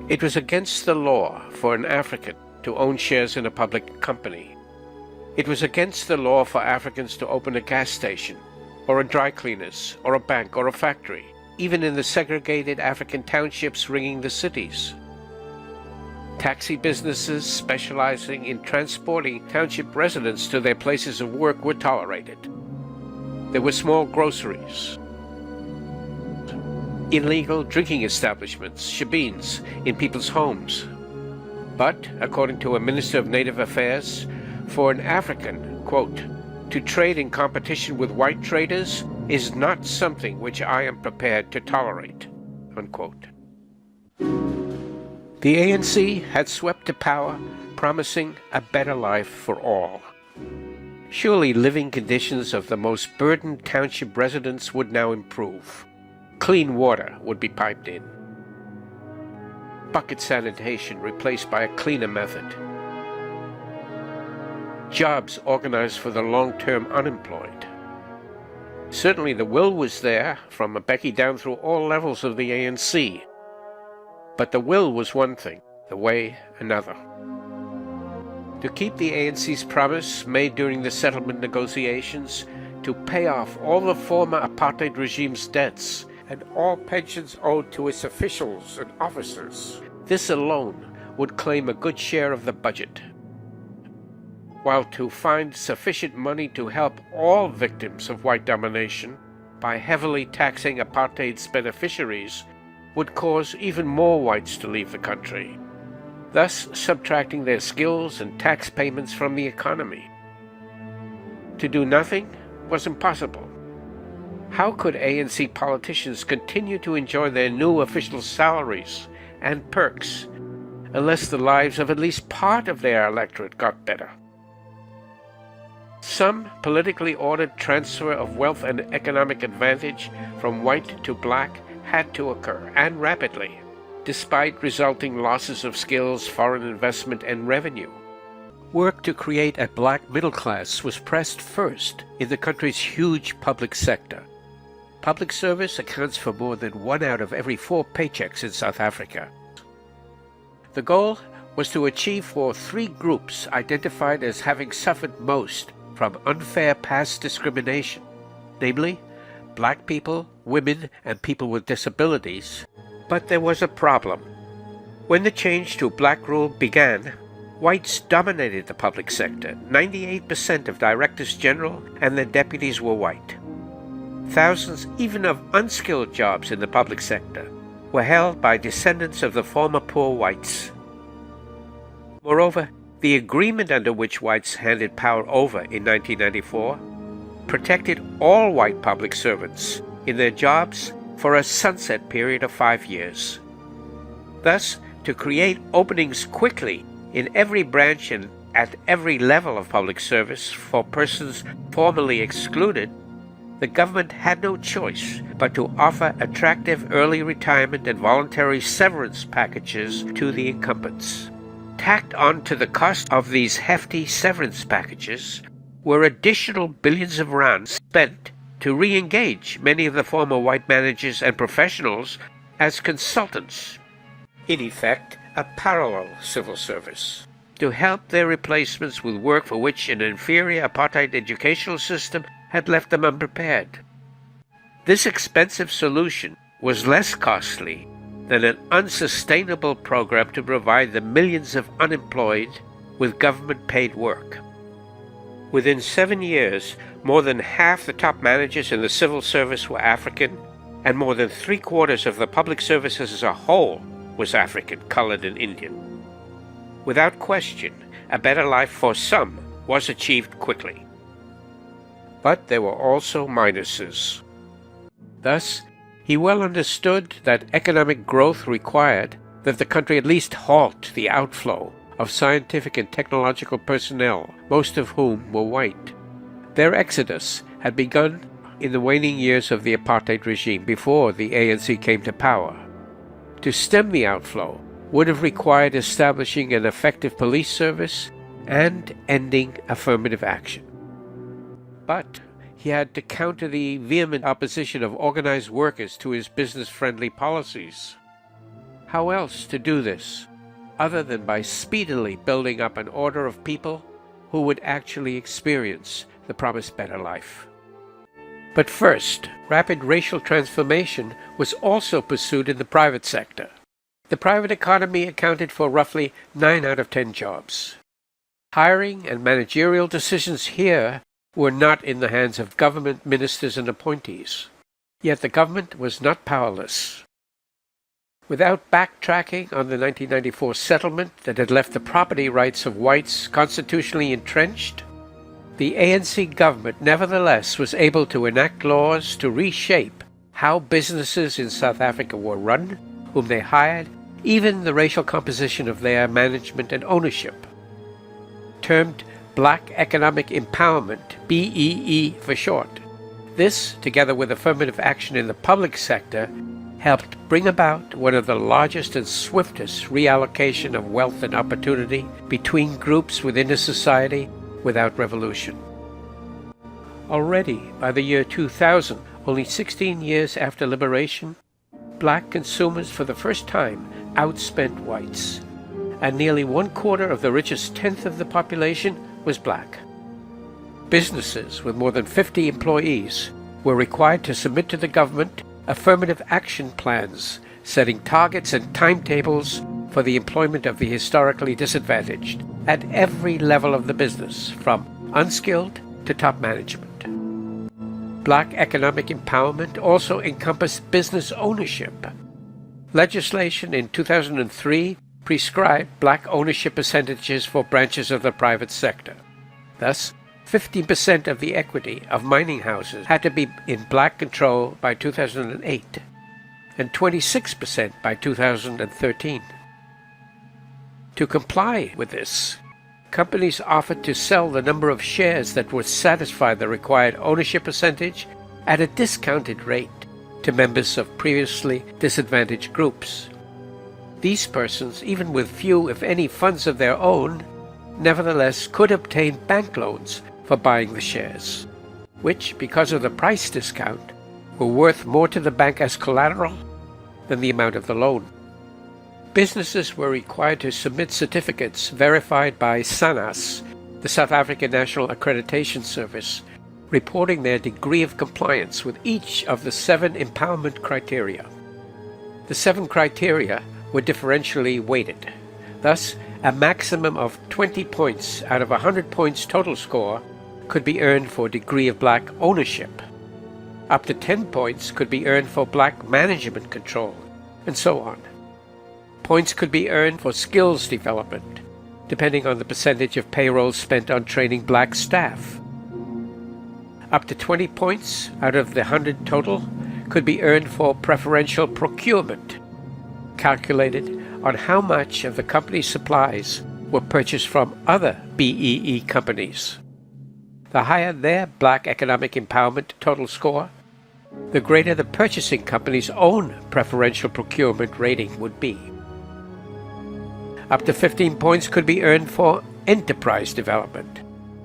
It was against the law for an African to own shares in a public company. It was against the law for Africans to open a gas station, or a dry cleaners, or a bank, or a factory, even in the segregated African townships ringing the cities. Taxi businesses specializing in transporting township residents to their places of work were tolerated. There were small groceries, illegal drinking establishments, shebeens, in people's homes. But, according to a Minister of Native Affairs, for an African, quote, to trade in competition with white traders is not something which I am prepared to tolerate, unquote. The ANC had swept to power, promising a better life for all. Surely living conditions of the most burdened township residents would now improve. Clean water would be piped in. Bucket sanitation replaced by a cleaner method. Jobs organized for the long-term unemployed. Certainly the will was there, from Bbbee down through all levels of the ANC. But the will was one thing, the way another. To keep the ANC's promise made during the settlement negotiations to pay off all the former apartheid regime's debts and all pensions owed to its officials and officers, this alone would claim a good share of the budget. While to find sufficient money to help all victims of white domination by heavily taxing apartheid's beneficiaries would cause even more whites to leave the country, thus subtracting their skills and tax payments from the economy. To do nothing was impossible. How could ANC politicians continue to enjoy their new official salaries and perks unless the lives of at least part of their electorate got better? Some politically ordered transfer of wealth and economic advantage from white to black had to occur, and rapidly, despite resulting losses of skills, foreign investment, and revenue. Work to create a black middle class was pressed first in the country's huge public sector. Public service accounts for more than 1 out of every 4 paychecks in South Africa. The goal was to achieve for 3 groups identified as having suffered most from unfair past discrimination, namely, black people, women, and people with disabilities. But there was a problem. When the change to black rule began, whites dominated the public sector. 98% of directors general and their deputies were white. Thousands even of unskilled jobs in the public sector were held by descendants of the former poor whites. Moreover, the agreement under which whites handed power over in 1994 protected all white public servants in their jobs for a sunset period of 5 years. Thus, to create openings quickly in every branch and at every level of public service for persons formerly excluded, the government had no choice but to offer attractive early retirement and voluntary severance packages to the incumbents. Tacked on to the cost of these hefty severance packages were additional billions of rands spent to re-engage many of the former white managers and professionals as consultants, in effect a parallel civil service, to help their replacements with work for which an inferior apartheid educational system had left them unprepared. This expensive solution was less costly than an unsustainable program to provide the millions of unemployed with government-paid work. Within 7 years, more than half the top managers in the civil service were African, and more than 3/4 of the public services as a whole was African, colored, and Indian. Without question, a better life for some was achieved quickly. But there were also minuses. Thus, he well understood that economic growth required that the country at least halt the outflow of scientific and technological personnel, most of whom were white. Their exodus had begun in the waning years of the apartheid regime before the ANC came to power. To stem the outflow would have required establishing an effective police service and ending affirmative action. But he had to counter the vehement opposition of organized workers to his business-friendly policies. How else to do this, other than by speedily building up an order of people who would actually experience the promised better life? But first, rapid racial transformation was also pursued in the private sector. The private economy accounted for roughly 9 out of 10 jobs. Hiring and managerial decisions here were not in the hands of government ministers and appointees. Yet the government was not powerless. Without backtracking on the 1994 settlement that had left the property rights of whites constitutionally entrenched, the ANC government nevertheless was able to enact laws to reshape how businesses in South Africa were run, whom they hired, even the racial composition of their management and ownership. Termed Black Economic Empowerment, BEE for short. This, together with affirmative action in the public sector, helped bring about one of the largest and swiftest reallocation of wealth and opportunity between groups within a society without revolution. Already, by the year 2000, only 16 years after liberation, black consumers for the first time outspent whites, and nearly 1/4 of the richest tenth of the population was black. Businesses with more than 50 employees were required to submit to the government affirmative action plans, setting targets and timetables for the employment of the historically disadvantaged at every level of the business, from unskilled to top management. Black economic empowerment also encompassed business ownership. Legislation in 2003 prescribed black ownership percentages for branches of the private sector. Thus, 15% of the equity of mining houses had to be in black control by 2008, and 26% by 2013. To comply with this, companies offered to sell the number of shares that would satisfy the required ownership percentage at a discounted rate to members of previously disadvantaged groups. These persons, even with few if any funds of their own, nevertheless could obtain bank loans for buying the shares, which, because of the price discount, were worth more to the bank as collateral than the amount of the loan. Businesses were required to submit certificates verified by SANAS, the South African National Accreditation Service, reporting their degree of compliance with each of the 7 empowerment criteria. The 7 criteria were differentially weighted. Thus, a maximum of 20 points out of 100 points total score could be earned for degree of black ownership. Up to 10 points could be earned for black management control, and so on. Points could be earned for skills development, depending on the percentage of payroll spent on training black staff. Up to 20 points out of the 100 total could be earned for preferential procurement, calculated on how much of the company's supplies were purchased from other BEE companies. The higher their black economic empowerment total score, the greater the purchasing company's own preferential procurement rating would be. Up to 15 points could be earned for enterprise development,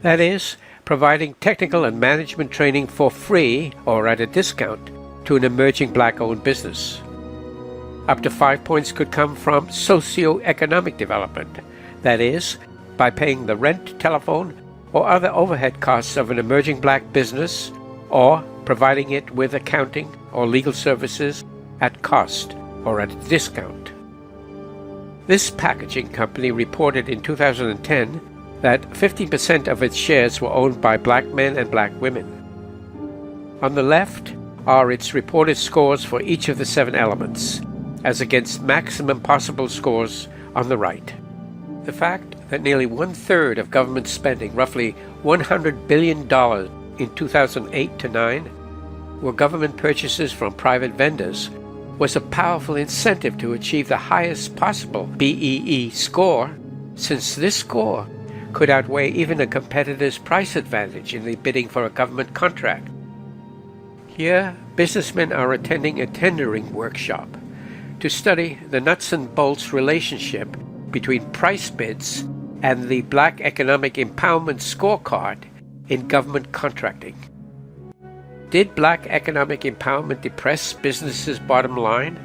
that is, providing technical and management training for free or at a discount to an emerging black-owned business. Up to 5 points could come from socio-economic development, that is, by paying the rent, telephone, or other overhead costs of an emerging black business, or providing it with accounting or legal services at cost or at a discount. This packaging company reported in 2010 that 50% of its shares were owned by black men and black women. On the left are its reported scores for each of the 7 elements, as against maximum possible scores on the right. The fact that nearly 1/3 of government spending, roughly $100 billion in 2008-9, were government purchases from private vendors, was a powerful incentive to achieve the highest possible BEE score, since this score could outweigh even a competitor's price advantage in the bidding for a government contract. Here, businessmen are attending a tendering workshop to study the nuts and bolts relationship between price bids and the Black Economic Empowerment Scorecard in government contracting. Did black economic empowerment depress businesses' bottom line?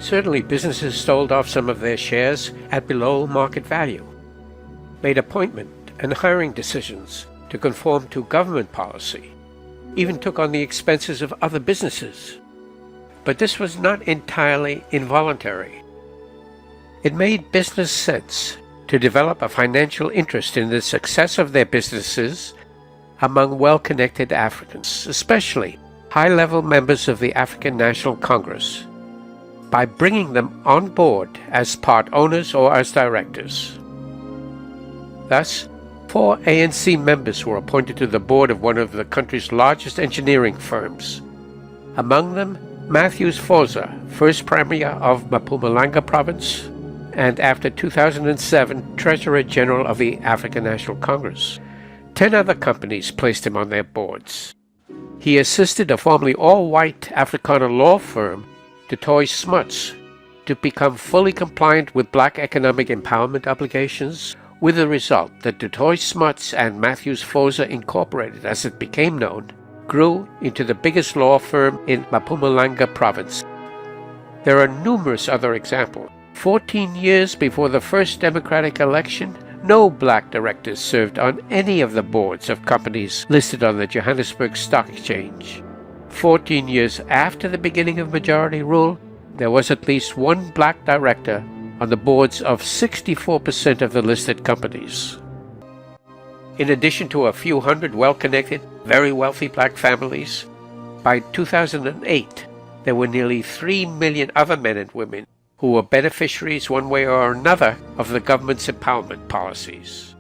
Certainly, businesses sold off some of their shares at below market value, made appointment and hiring decisions to conform to government policy, even took on the expenses of other businesses. But this was not entirely involuntary. It made business sense to develop a financial interest in the success of their businesses among well-connected Africans, especially high-level members of the African National Congress, by bringing them on board as part owners or as directors. Thus, 4 ANC members were appointed to the board of one of the country's largest engineering firms. Among them, Matthews Fosa, first Premier of Mpumalanga Province, and after 2007, Treasurer General of the African National Congress. 10 other companies placed him on their boards. He assisted a formerly all-white Afrikaner law firm, Du Toit Smuts, to become fully compliant with black economic empowerment obligations, with the result that Du Toit Smuts and Matthews Fosa Incorporated, as it became known, grew into the biggest law firm in Mpumalanga Province. There are numerous other examples. 14 years before the first democratic election, no black directors served on any of the boards of companies listed on the Johannesburg Stock Exchange. 14 years after the beginning of majority rule, there was at least one black director on the boards of 64% of the listed companies. In addition to a few hundred well-connected, very wealthy black families, by 2008, there were nearly 3 million other men and women who were beneficiaries one way or another of the government's empowerment policies.